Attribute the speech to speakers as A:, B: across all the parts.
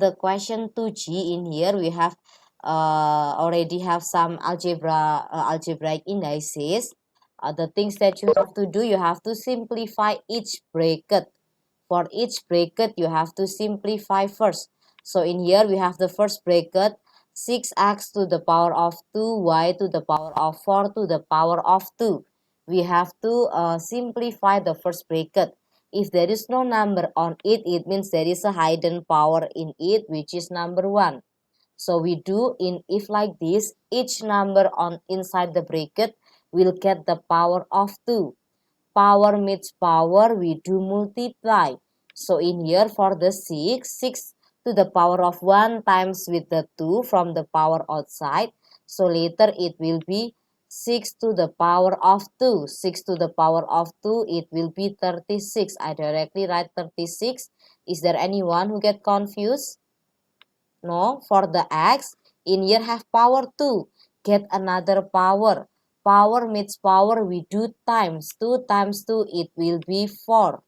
A: the question 2G, in here we have already have some algebraic indices. The things that you have to do, you have to simplify each bracket. For each bracket, you have to simplify first. So in here, we have the first bracket, 6x to the power of 2, y to the power of 4 to the power of 2. We have to simplify the first bracket. If there is no number on it, it means there is a hidden power in it, which is number 1. So we do in if like this, each number on inside the bracket will get the power of 2. Power meets power, we do multiply. So in here for the 6 to the power of 1 times with the 2 from the power outside. So later it will be 6 to the power of 2. 6 to the power of 2, it will be 36. I directly write 36. Is there anyone who get confused? No, for the x, in here have power 2. Get another power. Power meets power, we do times. 2 times 2, it will be 4.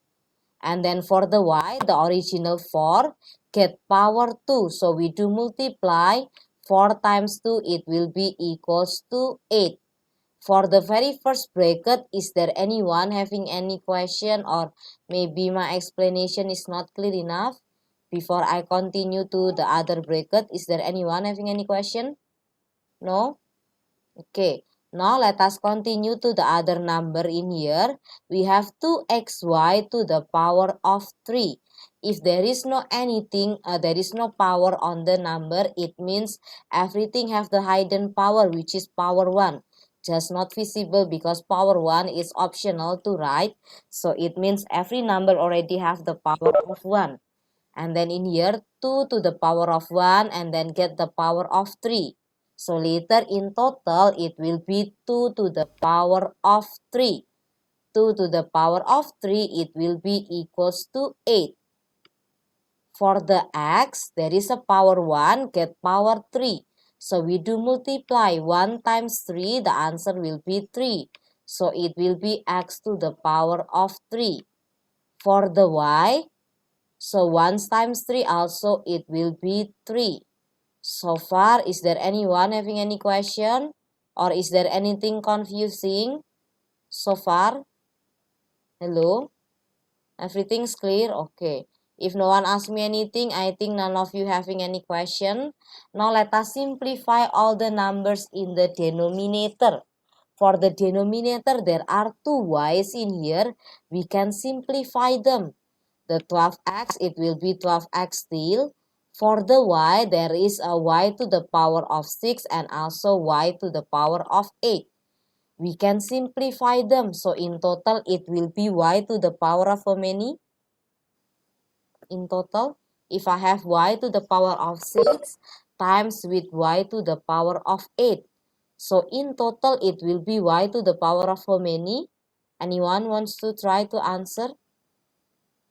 A: And then for the y, the original 4, get power 2. So we do multiply. 4 times 2, it will be equals to 8. For the very first bracket, is there anyone having any question, or maybe my explanation is not clear enough? Before I continue to the other bracket, is there anyone having any question? No? Okay. Now let us continue to the other number in here. We have 2xy to the power of 3. If there is no anything, there is no power on the number, it means everything have the hidden power, which is power 1. Just not visible because power 1 is optional to write. So it means every number already have the power of 1. And then in here 2 to the power of 1 and then get the power of 3. So later in total it will be 2 to the power of 3. 2 to the power of 3, it will be equals to 8. For the x, there is a power 1, get power 3. So we do multiply 1 times 3, the answer will be 3. So it will be x to the power of 3. For the y, so 1 times 3 also it will be 3. So far, is there anyone having any question? Or is there anything confusing so far? Hello? Everything's clear? Okay. If no one asks me anything, I think none of you having any question. Now let us simplify all the numbers in the denominator. For the denominator, there are 2 y's in here. We can simplify them. The 12x, it will be 12x still. For the y, there is a y to the power of 6 and also y to the power of 8. We can simplify them. So in total, it will be y to the power of how many? In total, if I have y to the power of 6 times with y to the power of 8. So in total, it will be y to the power of how many? Anyone wants to try to answer?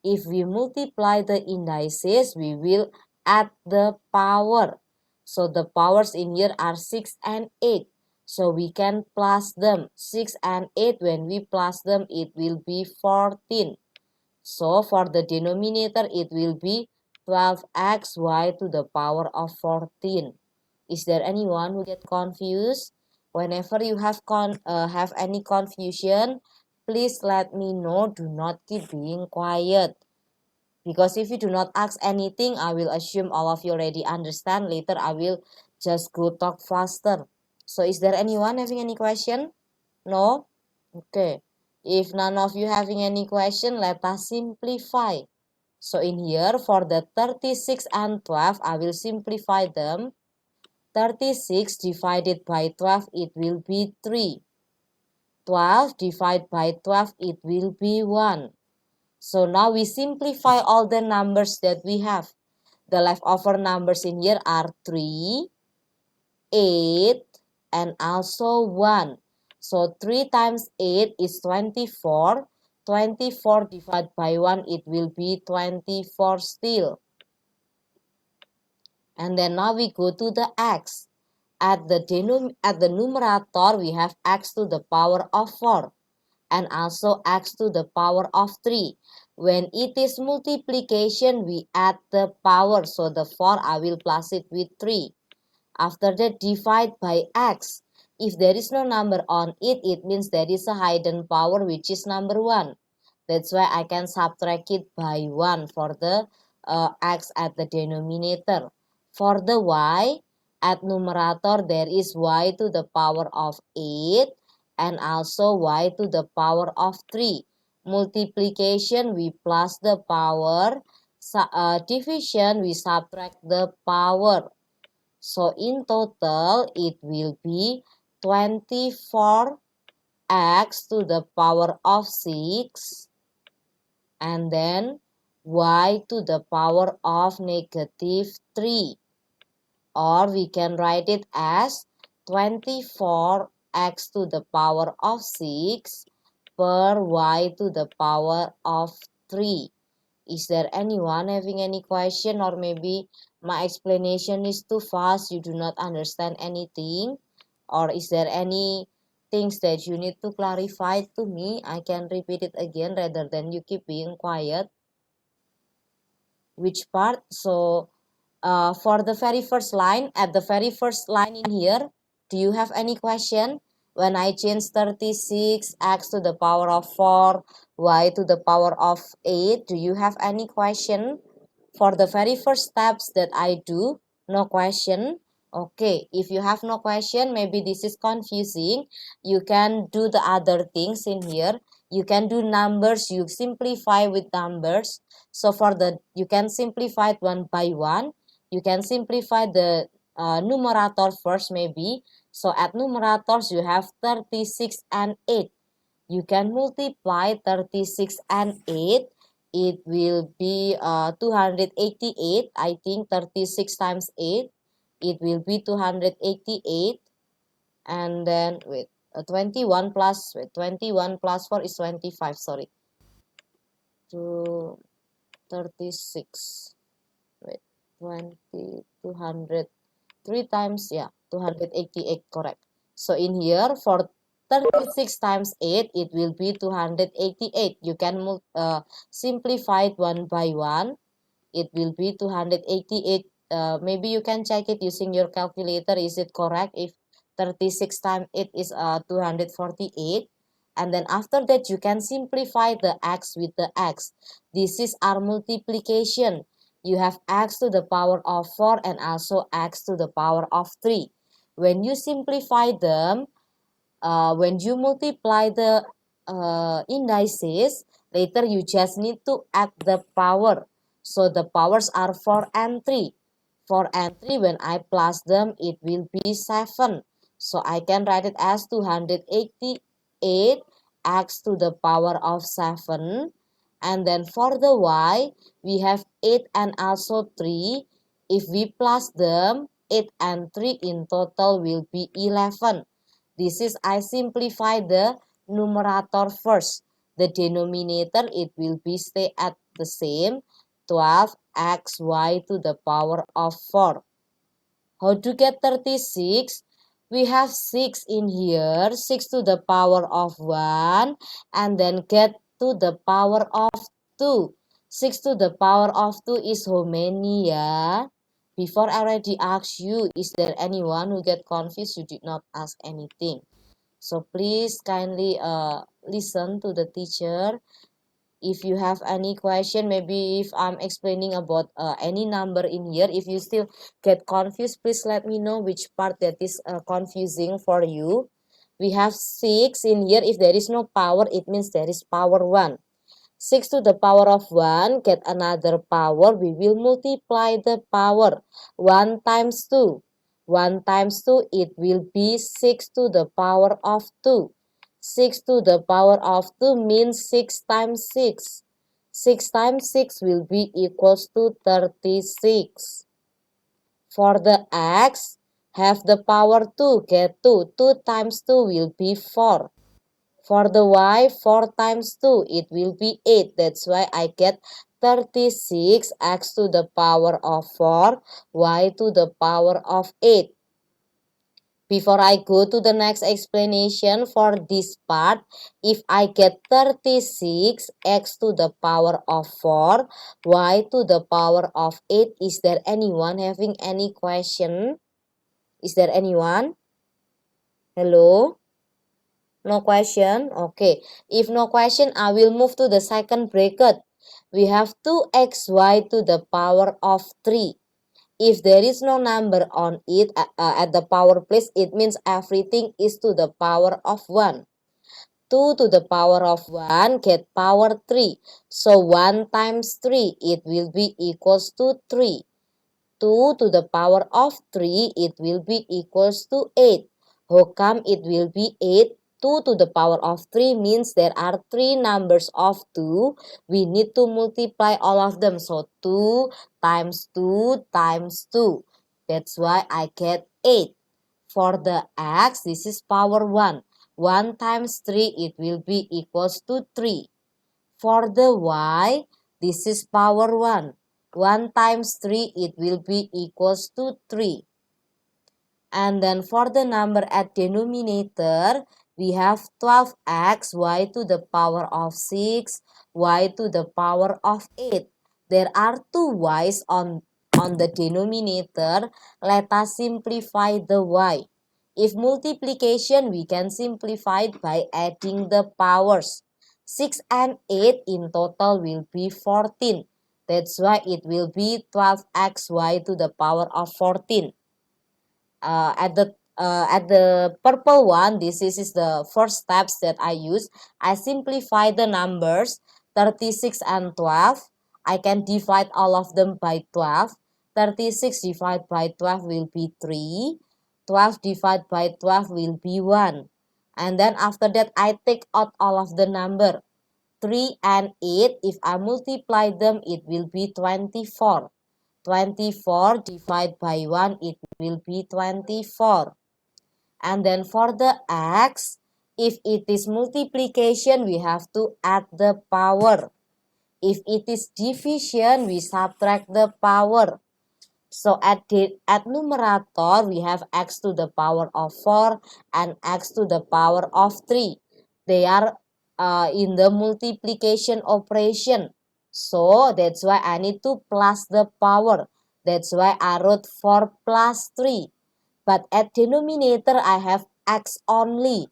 A: If we multiply the indices, we will add the power. So the powers in here are 6 and 8. So we can plus them. 6 and 8, when we plus them, it will be 14. So for the denominator, it will be 12xy to the power of 14. Is there anyone who get confused? Whenever you have any confusion, please let me know. Do not keep being quiet. Because if you do not ask anything, I will assume all of you already understand. Later, I will just go talk faster. So is there anyone having any question? No? Okay. If none of you having any question, let us simplify. So in here, for the 36 and 12, I will simplify them. 36 divided by 12, it will be 3. 12 divided by 12, it will be 1. So now we simplify all the numbers that we have. The leftover numbers in here are 3, 8, and also 1. So 3 times 8 is 24. 24 divided by 1, it will be 24 still. And then now we go to the x. At the numerator, we have x to the power of 4. And also x to the power of 3. When it is multiplication, we add the power. So the 4, I will plus it with 3. After that, divide by x. If there is no number on it, it means there is a hidden power, which is number 1. That's why I can subtract it by 1 for the x at the denominator. For the y at numerator, there is y to the power of 8 and also y to the power of 3. Multiplication, we plus the power. Division, we subtract the power. So in total, it will be 24x to the power of 6 and then y to the power of negative 3. Or we can write it as 24x to the power of 6 per y to the power of 3. Is there anyone having any question, or maybe my explanation is too fast, you do not understand anything? Or is there any things that you need to clarify to me? I can repeat it again rather than you keep being quiet. Which part? So for the very first line, at the very first line in here, do you have any question? When I change 36 x to the power of 4, y to the power of 8, do you have any question? For the very first steps that I do, no question. Okay, if you have no question, maybe this is confusing. You can do the other things in here. You can do numbers, you simplify with numbers. So for the, you can simplify it one by one. You can simplify the numerator first maybe. So at numerators, you have 36 and 8. You can multiply 36 and 8. It will be 288. I think 36 times 8. It will be 288. And then, wait, 21 plus, wait, 21 plus 4 is 25, sorry. 36. Wait, 20, 200. 3 times, yeah, 288, correct. So in here, for 36 times 8, it will be 288. You can simplify it one by one. It will be 288. Maybe you can check it using your calculator. Is it correct? If 36 times 8 is 248. And then after that, you can simplify the x with the x. This is our multiplication. You have x to the power of 4 and also x to the power of 3. When you simplify them, when you multiply the indices, later you just need to add the power. So the powers are 4 and 3. 4 and 3, when I plus them, it will be 7. So I can write it as 288 x to the power of 7. And then for the y, we have 8 and also 3. If we plus them, 8 and 3 in total will be 11. This is, I simplify the numerator first. The denominator, it will be stay at the same, 12xy to the power of 4. How to get 36? We have 6 in here, 6 to the power of 1, and then get to the power of 2. 6 to the power of 2 is how many, yeah? Before I already asked you, is there anyone who get confused? You did not ask anything. So please kindly listen to the teacher. If you have any question, maybe if I'm explaining about any number in here, if you still get confused, please let me know which part that is confusing for you. We have 6 in here. If there is no power, it means there is power 1. 6 to the power of 1, get another power. We will multiply the power. 1 times 2. 1 times 2, it will be 6 to the power of 2. 6 to the power of 2 means 6 times 6. 6 times 6 will be equals to 36. For the x, have the power 2, get 2. 2 times 2 will be 4. For the y, 4 times 2, it will be 8. That's why I get 36 x to the power of 4, y to the power of 8. Before I go to the next explanation for this part, if I get 36 x to the power of 4, y to the power of 8, is there anyone having any question? Is there anyone? Hello? No question? Okay. If no question, I will move to the second bracket. We have 2xy to the power of 3. If there is no number on it at the power place, it means everything is to the power of 1. 2 to the power of 1 get power 3. So 1 times 3, it will be equals to 3. 2 to the power of 3, it will be equals to 8. How come it will be 8? 2 to the power of 3 means there are 3 numbers of 2. We need to multiply all of them. So 2 times 2 times 2. That's why I get 8. For the x, this is power 1. 1 times 3, it will be equals to 3. For the y, this is power 1. 1 times 3, it will be equals to 3. And then for the number at denominator, we have 12x, y to the power of 6, y to the power of 8. There are 2 y's on the denominator. Let us simplify the y. If multiplication, we can simplify it by adding the powers. 6 and 8 in total will be 14. That's why it will be 12xy to the power of 14. At the purple one, this is the first steps that I use. I simplify the numbers 36 and 12. I can divide all of them by 12. 36 divided by 12 will be 3. 12 divided by 12 will be 1. And then after that, I take out all of the number. 3 and 8, if I multiply them, it will be 24. 24 divided by 1, it will be 24. And then for the x, if it is multiplication, we have to add the power. If it is division, we subtract the power. So at numerator, we have x to the power of 4 and x to the power of 3. They are in the multiplication operation. So that's why I need to plus the power. That's why I wrote 4 plus 3. But at denominator, I have x only.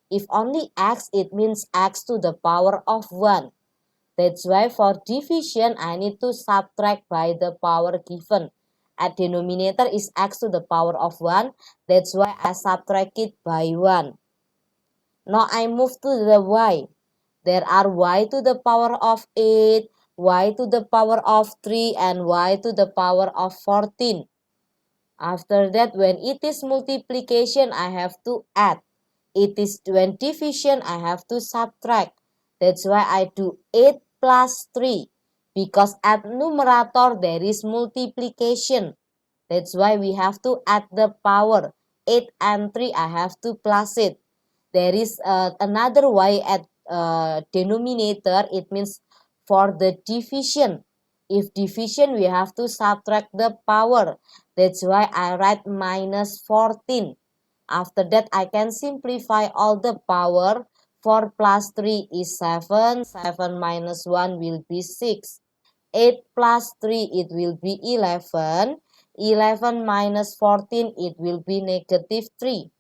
A: If only x, it means x to the power of 1. That's why for division, I need to subtract by the power given. At denominator is x to the power of 1. That's why I subtract it by 1. Now I move to the y. There are y to the power of 8, y to the power of 3, and y to the power of 14. After that, when it is multiplication, I have to add. It is when division, I have to subtract. That's why I do 8 plus 3. Because at numerator, there is multiplication. That's why we have to add the power. 8 and 3, I have to plus it. There is another y at denominator. It means for the division. If division, we have to subtract the power. That's why I write minus 14. After that, I can simplify all the power. 4 plus 3 is 7. 7 minus 1 will be 6. 8 plus 3, it will be 11. 11 minus 14, it will be negative 3.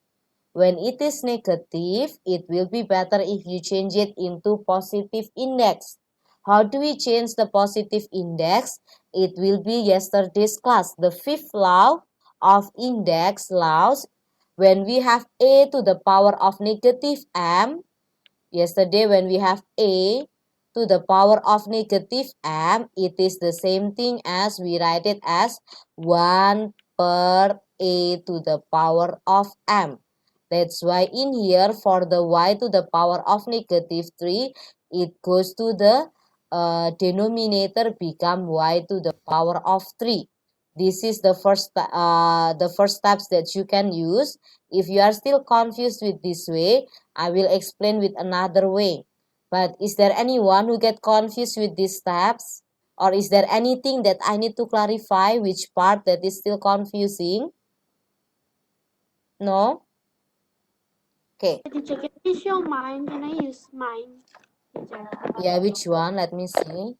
A: When it is negative, it will be better if you change it into positive index. How do we change the positive index? It will be yesterday's class. The fifth law of index laws. When we have a to the power of negative m, yesterday when we have a to the power of negative m, it is the same thing as we write it as 1 per a to the power of m. That's why in here for the y to the power of negative 3, it goes to the denominator become y to the power of 3. This is the first steps that you can use. If you are still confused with this way, I will explain with another way. But is there anyone who get confused with these steps? Or is there anything that I need to clarify which part that is still confusing? No? Okay.
B: Teacher, can you show mine? Can I use mine? Teacher.
A: Yeah, which one? Let me see.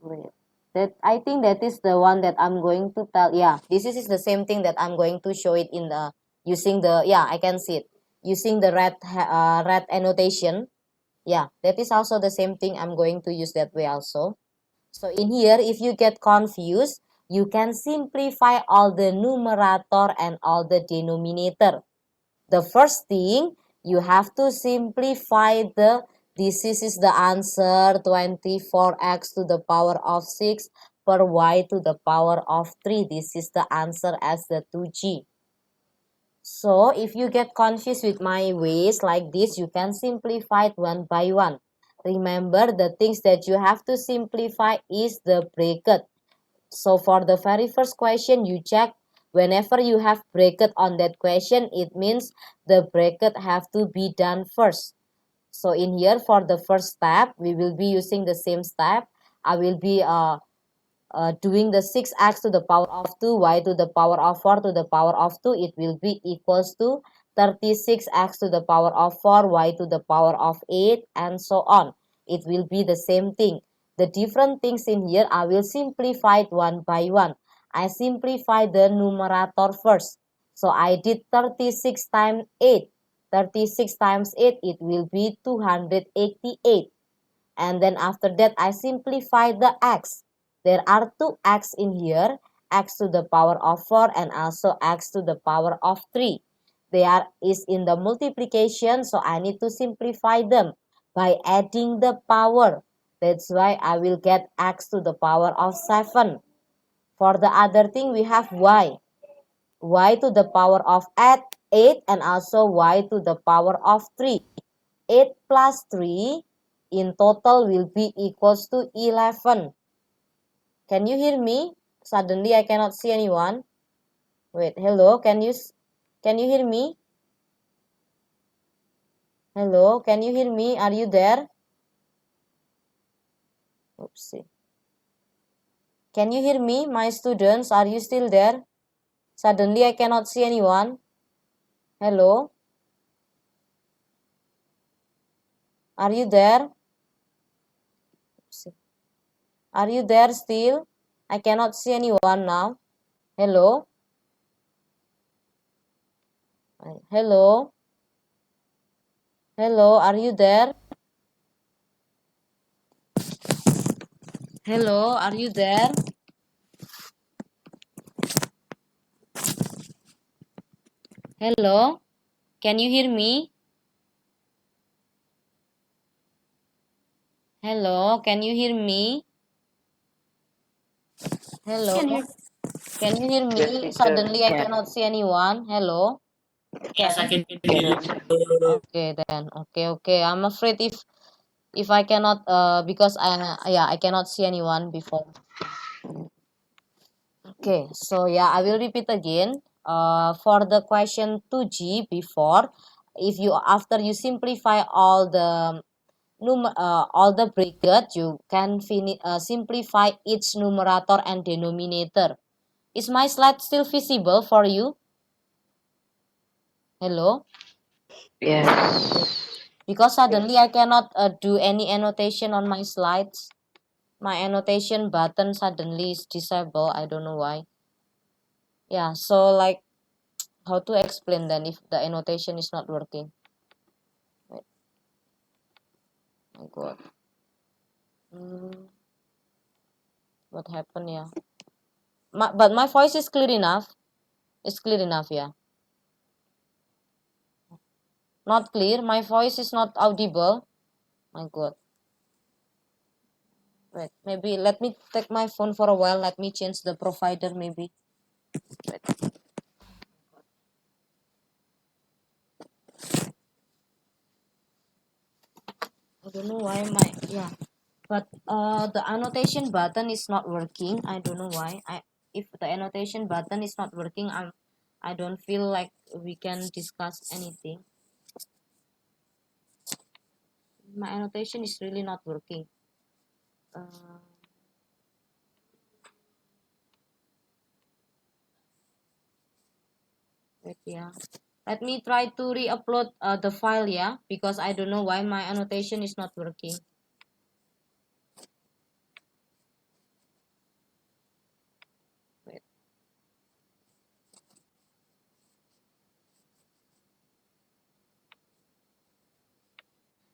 A: Wait. That I think that is the one that I'm going to tell. Yeah, this is the same thing that I'm going to show it in the using the, yeah, I can see it using the red annotation. Yeah, that is also the same thing. I'm going to use that way also. So in here, if you get confused, you can simplify all the numerator and all the denominator. The first thing, you have to simplify this is the answer 24x to the power of 6 per y to the power of 3. This is the answer as the 2g. So if you get confused with my ways like this, you can simplify it one by one. Remember, the things that you have to simplify is the bracket. So for the very first question, you check whenever you have bracket on that question, it means the bracket have to be done first. So in here, for the first step, we will be using the same step. I will be doing the 6x to the power of 2, y to the power of 4 to the power of 2, it will be equals to 36x to the power of 4, y to the power of 8, and so on. It will be the same thing. The different things in here, I will simplify it one by one. I simplify the numerator first. So I did 36 times 8. 36 times 8, it will be 288. And then after that, I simplify the x. There are two x in here, x to the power of 4 and also x to the power of 3. They are is in the multiplication, so I need to simplify them by adding the power. That's why I will get x to the power of 7. For the other thing, we have y to the power of 8 and also y to the power of 3. 8 plus 3 in total will be equals to 11. Can you hear me? Suddenly I cannot see anyone. Wait, hello, can you hear me? Hello, can you hear me? Are you there? Oopsie. Can you hear me, my students? Are you still there? Suddenly I cannot see anyone. Hello? Are you there? Oopsie. Are you there still? I cannot see anyone now. Hello? Hello? Hello, are you there? Hello, are you there? Hello, can you hear me? Hello, can you hear me? Hello, can you hear me? Suddenly I cannot see anyone. Hello.
C: Yes, I can hear you.
A: Okay then. Okay. I'm afraid if I cannot because I cannot see anyone before. Okay, so yeah, I will repeat again. For the question 2G before, if you after you simplify all the bracket, you can simplify each numerator and denominator. Is my slide still visible for you? Hello?
C: Yes.
A: Because suddenly I cannot do any annotation on my slides. My annotation button suddenly is disabled. I don't know why. Yeah, so like how to explain then if the annotation is not working? Wait, my God. What happened? Yeah. But my voice is clear enough. It's clear enough, yeah. Not clear. My voice is not audible. My God. Wait, maybe let me take my phone for a while. Let me change the provider maybe. Wait. I don't know why yeah. But the annotation button is not working. I don't know why. If the annotation button is not working, I don't feel like we can discuss anything. My annotation is really not working. Uh, Wait, yeah. Let me try to re-upload the file, yeah, because I don't know why my annotation is not working. Wait.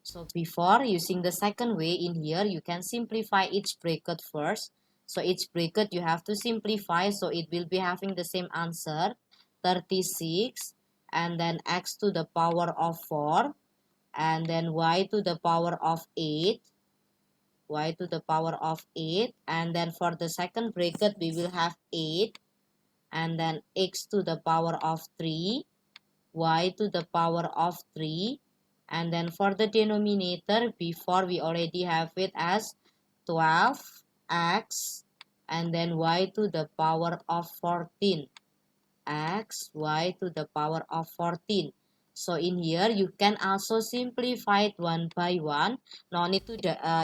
A: So before using the second way in here, you can simplify each bracket first. So each bracket you have to simplify, so it will be having the same answer, 36, and then x to the power of 4, and then y to the power of 8, y to the power of 8, and then for the second bracket we will have 8, and then x to the power of 3, y to the power of 3, and then for the denominator, before we already have it as 12x, and then y to the power of 14, x, y to the power of 14. So in here you can also simplify it one by one. No need to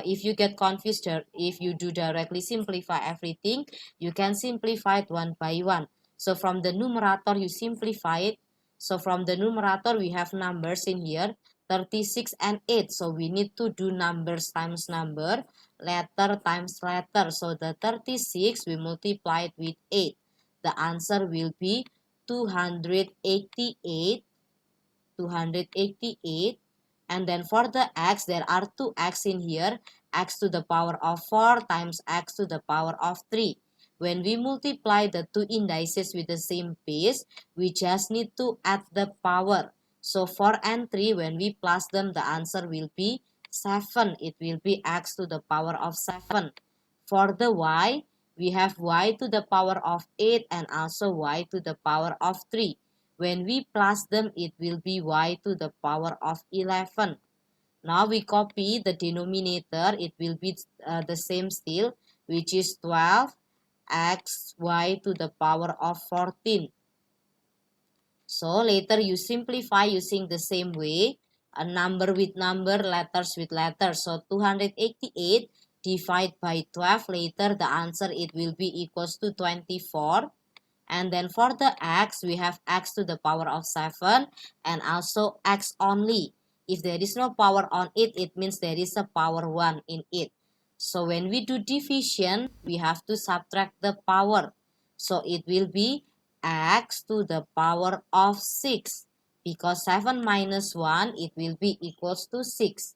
A: if you get confused, if you do directly simplify everything, you can simplify it one by one. So from the numerator you simplify it. So from the numerator we have numbers in here, 36 and 8. So we need to do numbers times number, letter times letter. So the 36 we multiply it with 8. The answer will be 288, 288. And then for the x, there are two x in here, x to the power of 4 times x to the power of 3. When we multiply the two indices with the same base, we just need to add the power. So 4 and 3, when we plus them, the answer will be 7. It will be x to the power of 7. For the y, we have y to the power of 8 and also y to the power of 3. When we plus them, it will be y to the power of 11. Now we copy the denominator. It will be the same still, which is 12x y to the power of 14. So later you simplify using the same way, a number with number, letters with letters. So 288 divided by 12, later the answer it will be equals to 24. And then for the x, we have x to the power of 7 and also x only. If there is no power on it, it means there is a power 1 in it. So when we do division, we have to subtract the power. So it will be x to the power of 6. Because 7 minus 1, it will be equals to 6.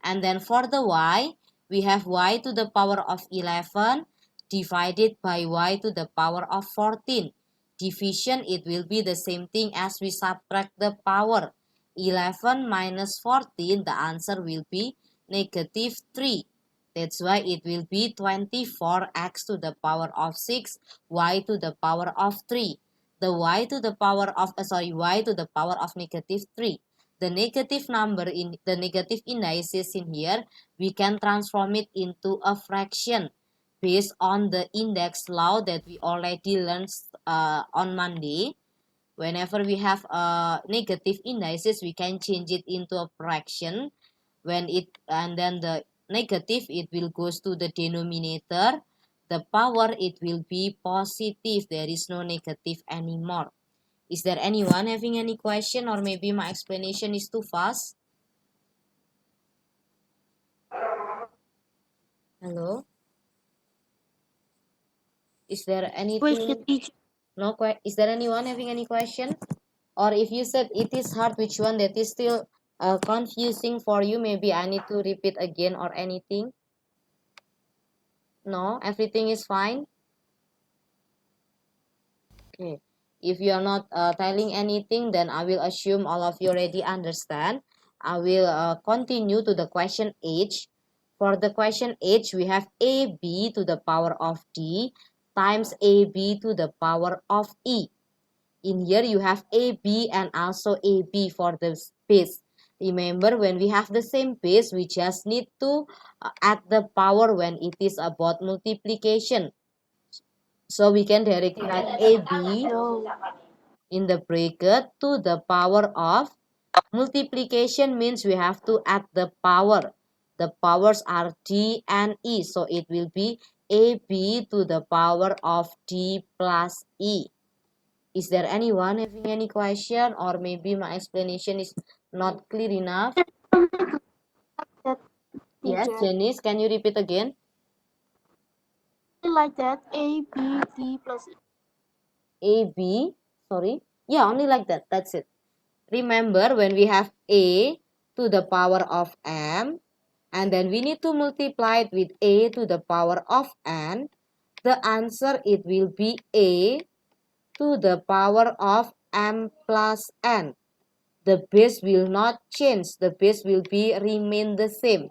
A: And then for the y, we have y to the power of 11 divided by y to the power of 14. Division, it will be the same thing as we subtract the power. 11 minus 14, the answer will be negative 3. That's why it will be 24x to the power of 6, y to the power of 3. The y to the power of, y to the power of negative 3. The negative number in the negative indices in here, we can transform it into a fraction based on the index law that we already learned on Monday. Whenever we have negative indices, we can change it into a fraction. And then the negative, it will goes to the denominator. The power, it will be positive. There is no negative anymore. Is there anyone having any question, or maybe my explanation is too fast? Hello? Is there
B: Question,
A: anything?
B: teacher.
A: No, is there anyone having any question? Or if you said it is hard, which one that is still confusing for you, maybe I need to repeat again or anything? No, everything is fine? Okay. If you are not telling anything, then I will assume all of you already understand. I will continue to the question H. For the question H, we have AB to the power of D times AB to the power of E. In here, you have AB and also AB for the base. Remember, when we have the same base, we just need to add the power when it is about multiplication. So we can directly write AB
B: No.
A: in the bracket to the power of multiplication, means we have to add the power. The powers are D and E. So it will be AB to the power of D plus E. Is there anyone having any question, or maybe my explanation is not clear enough?
B: That
A: Yes,
B: teacher.
A: Janice, can you repeat again?
B: Like that. A, B, D plus E.
A: AB, sorry. Yeah, only like that. That's it. Remember, when we have A to the power of M, and then we need to multiply it with A to the power of N, the answer it will be A to the power of M plus N. The base will not change. The base will be remain the same.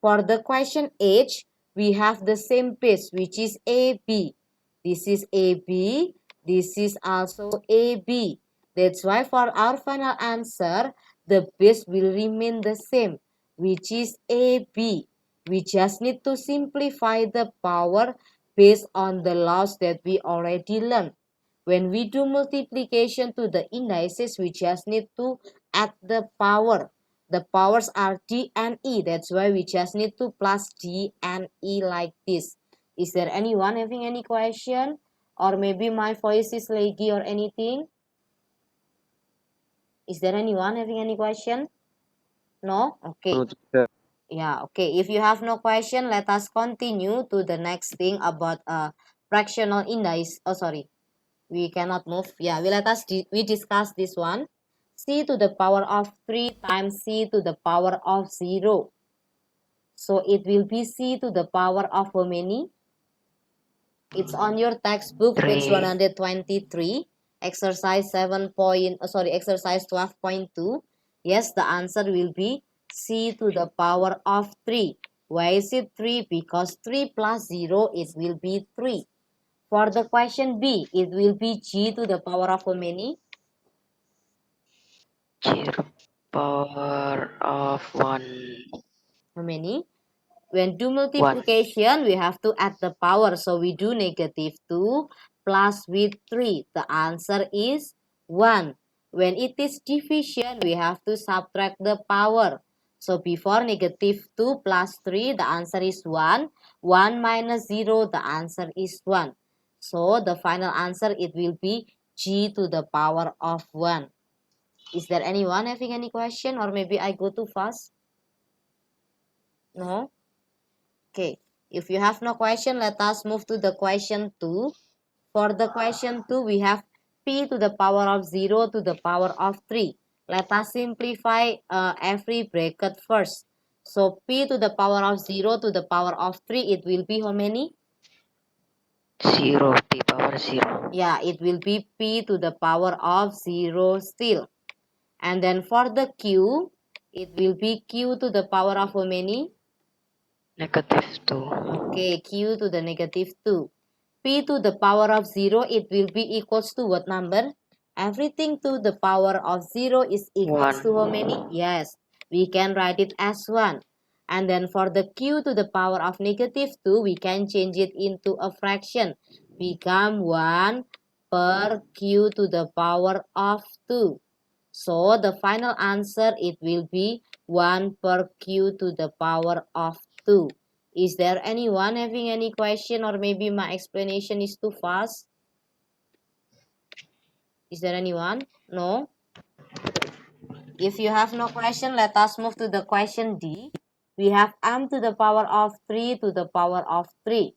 A: For the question H, we have the same base, which is AB. This is AB. This is also AB. That's why for our final answer, the base will remain the same, which is AB. We just need to simplify the power based on the laws that we already learned. When we do multiplication to the indices, we just need to add the power. The powers are D and E. That's why we just need to plus D and E like this. Is there anyone having any question? Or maybe my voice is laggy or anything? Is there anyone having any question? No? Okay. Yeah, okay. If you have no question, let us continue to the next thing about fractional indice. Oh, sorry. We cannot move. Yeah, we discuss this one. C to the power of 3 times C to the power of 0. So it will be C to the power of how many? It's on your textbook, page
C: 3.
A: 123, exercise 12.2. Yes, the answer will be C to the power of 3. Why is it 3? Because 3 plus 0, it will be 3. For the question B, it will be G to the power of how many?
C: 0 power of 1.
A: How many? When do
C: 1.
A: multiplication, we have to add the power. So we do negative 2 plus with 3. The answer is 1. When it is division, we have to subtract the power. So before negative 2 plus 3, the answer is 1. 1 minus 0, the answer is 1. So the final answer, it will be G to the power of 1. Is there anyone having any question, or maybe I go too fast? No? Okay. If you have no question, let us move to the question 2. For the question 2, we have p to the power of 0 to the power of 3. Let us simplify every bracket first. So p to the power of 0 to the power of 3, it will be how many?
C: 0 p power 0.
A: Yeah, it will be p to the power of 0 still. And then for the q, it will be q to the power of how many?
C: Negative 2.
A: Okay, q to the negative 2. P to the power of 0, it will be equals to what number? Everything to the power of 0 is equals to how many?
C: 1.
A: Yes, we can write it as 1. And then for the q to the power of negative 2, we can change it into a fraction. Become 1 per q to the power of 2. So the final answer, it will be 1 per q to the power of 2. Is there anyone having any question, or maybe my explanation is too fast? Is there anyone? No? If you have no question, let us move to the question D. We have m to the power of 3 to the power of 3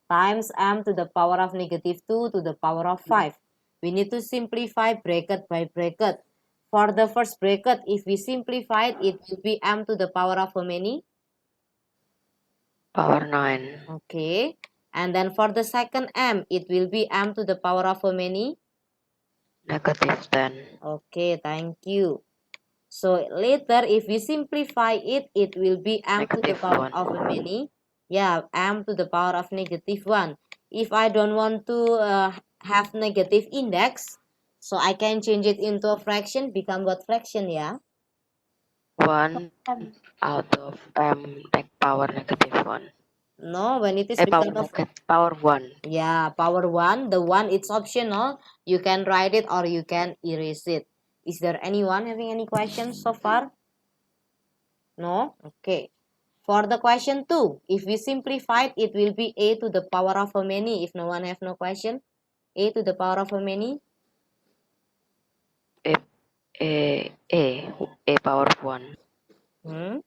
A: times m to the power of negative 2 to the power of 5. We need to simplify bracket by bracket. For the first bracket, if we simplify it, it will be m to the power of how many?
C: Power 9.
A: Okay. And then for the second m, it will be m to the power of how many?
C: Negative 10.
A: Okay, thank you. So later, if we simplify it, it will be m to the
C: Negative
A: power
C: 1.
A: of how many? Yeah, m to the power of negative 1. If I don't want to have negative index, so I can change it into a fraction, become what fraction, yeah?
C: 1
B: M.
C: out of m power negative 1.
A: No, when it is
C: Power
A: become of,
C: power 1.
A: yeah, power 1, the 1, it's optional. You can write it or you can erase it. Is there anyone having any questions so far? No? Okay. For the question 2, if we simplify it, it will be a to the power of how many? If no one have no question, a to the power of how many?
C: A A power of 1.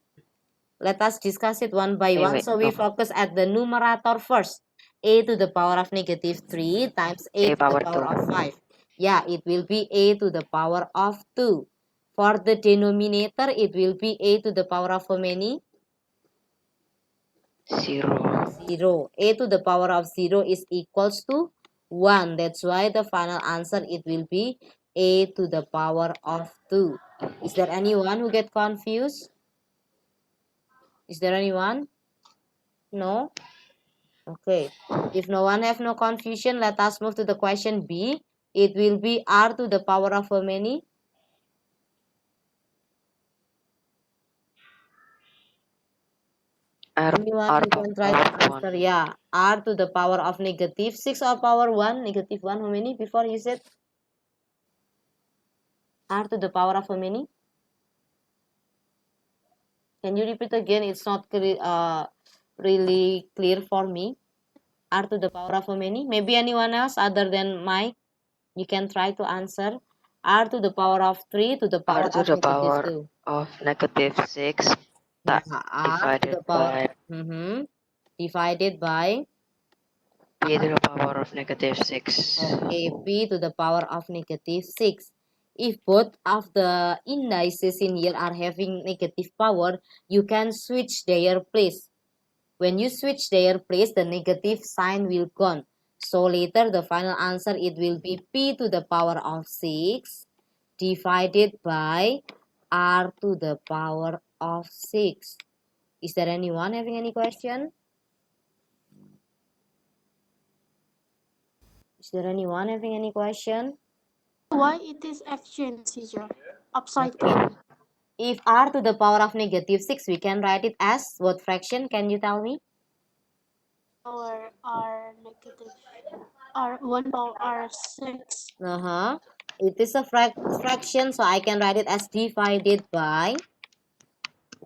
A: Let us discuss it one by one.
C: Wait,
A: So we
C: no.
A: focus at the numerator first. A to the power of negative 3 times A
C: A
A: to the
C: power
A: power
C: 2.
A: of 5. Yeah, it will be A to the power of 2. For the denominator, it will be A to the power of how many?
C: 0.
A: 0. A to the power of 0 is equals to 1. That's why the final answer, it will be A to the power of 2. Is there anyone who get confused? Is there anyone? No? Okay. If no one have no confusion, let us move to the question B. It will be R to the power of how many? Anyone
C: R
A: who can try
C: power
A: to
C: of 1.
A: answer? Yeah. R to the power of negative 6 or power 1? Negative 1, how many? Before you said R to the power of how many? Can you repeat again? It's not really clear for me. R to the power of how many? Maybe anyone else other than Mike? You can try to answer. R to the power of 3 to the
C: R
A: power
C: to
A: of
C: the
A: negative
C: power
A: 2.
C: of negative 6
A: Yeah, R to
C: divided
A: the power
C: by
A: divided by
C: P to the power of negative 6.
A: okay, P to the power of negative 6. If both of the indices in here are having negative power, you can switch their place. When you switch their place, the negative sign will gone. So later the final answer, it will be P to the power of 6 divided by R to the power of 6. Is there anyone having any question? Is there anyone having any question?
B: Why it is exchange, teacher? Upside
A: Okay.
B: down.
A: If R to the power of negative 6, we can write it as what fraction? Can you tell me?
B: Power R negative R 1 power R6.
A: It is a fraction, so I can write it as divided by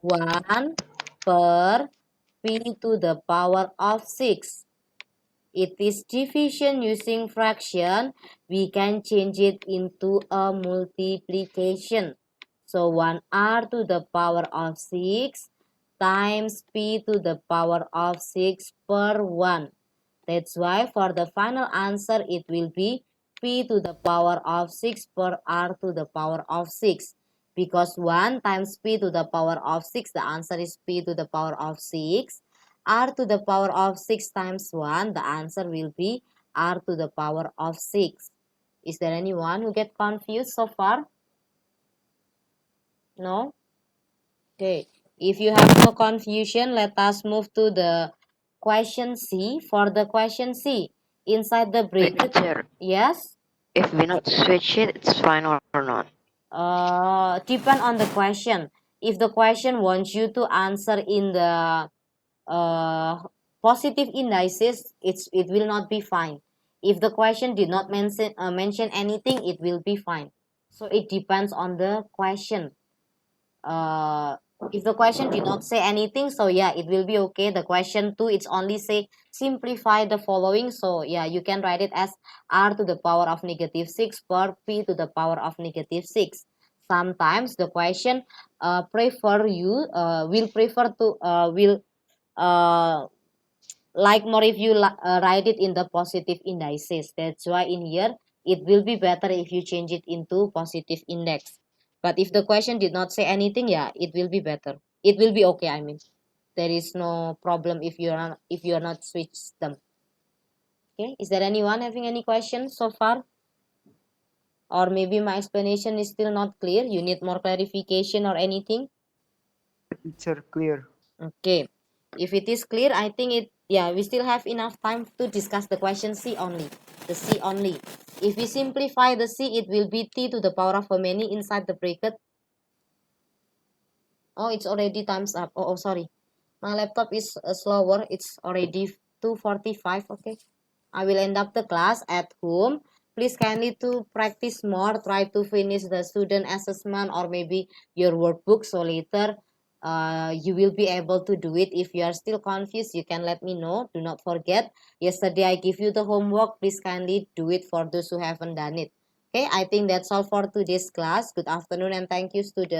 A: 1 per P to the power of 6. It is division using fraction. We can change it into a multiplication. So 1R to the power of 6 times P to the power of 6 per 1. That's why for the final answer, it will be P to the power of 6 per R to the power of 6. Because 1 times P to the power of 6, the answer is P to the power of 6. R to the power of 6 times 1, the answer will be R to the power of 6. Is there anyone who get confused so far? No? Okay. If you have no confusion, let us move to the question C. For the question C, inside the
C: Wait,
A: bracket,
C: teacher.
A: yes?
C: If we not switch it, it's fine or not?
A: Depend on the question. If the question wants you to answer in the positive indices, it will not be fine. If the question did not mention anything, it will be fine. So it depends on the question. uh if the question did not say anything, so yeah, it will be okay. The question 2, it's only say simplify the following, so yeah, you can write it as R to the power of negative 6 per P to the power of negative 6. Sometimes the question will prefer to will like more if you write it in the positive indices. That's why in here it will be better if you change it into positive index. But if the question did not say anything, yeah, it will be better. It will be okay. I mean, there is no problem if you are not switch them. Okay, is there anyone having any questions so far? Or maybe my explanation is still not clear. You need more clarification or anything?
D: Teacher, clear.
A: Okay. If it is clear, I think we still have enough time to discuss the question C only. The C only. If we simplify the C, it will be T to the power of how many inside the bracket? Oh, it's already time's up. Oh, sorry. My laptop is slower. It's already 2:45. Okay. I will end up the class at home. Please kindly to practice more. Try to finish the student assessment or maybe your workbook. So later, you will be able to do it. If you are still confused, you can let me know. Do not forget. Yesterday I give you the homework. Please kindly do it for those who haven't done it. Okay, I think that's all for today's class. Good afternoon and thank you, students.